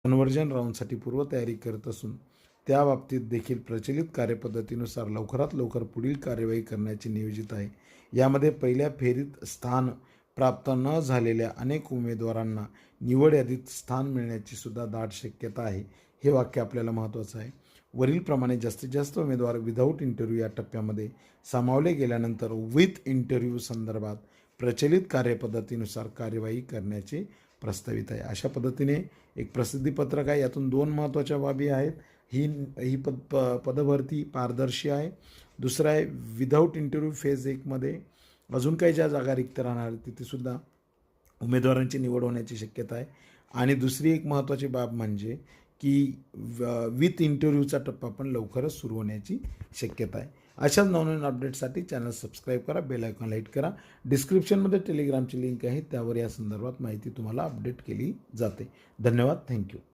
Conversion राऊंडसाठी पूर्वतयारी करत असून त्या बाबतीत देखील प्रचलित कार्यपद्धतीनुसार लवकरात लवकर पुढील कार्यवाही करण्याचे नियोजित आहे. यामध्ये पहिल्या फेरीत स्थान प्राप्त न झालेल्या अनेक उमेदवारांना निवड यादीत स्थान मिळण्याची सुद्धा दाट शक्यता आहे. हे वाक्य आपल्याला महत्त्वाचं आहे. वरीलप्रमाणे जास्तीत जास्त उमेदवार विदाऊट इंटरव्ह्यू या टप्प्यामध्ये सामावले गेल्यानंतर विथ इंटरव्ह्यू संदर्भात प्रचलित कार्यपद्धतीनुसार कार्यवाही करण्याचे प्रस्तावित आहे. अशा पद्धतीने एक प्रसिद्धीपत्रक आहे. यातून 2 महत्त्वाच्या बाबी आहेत. ही पदभरती पारदर्शी आहे. दुसरं आहे विदाऊट इंटरव्ह्यू फेज 1मध्ये अजून काही ज्या जागा रिक्त राहणार तिथेसुद्धा उमेदवारांची निवड होण्याची शक्यता आहे. आणि दुसरी एक महत्त्वाची बाब म्हणजे की विथ इंटरव्ह्यूचा टप्पा पण लवकरच सुरू होण्याची शक्यता आहे. अशाच नवनवीन अपडेट्ससाठी चॅनल सबस्क्राईब करा, बेल आयकॉनला हिट करा. डिस्क्रिप्शनमध्ये टेलिग्रामची लिंक आहे, त्यावर या संदर्भात माहिती तुम्हाला अपडेट केली जाते. धन्यवाद. थँक्यू.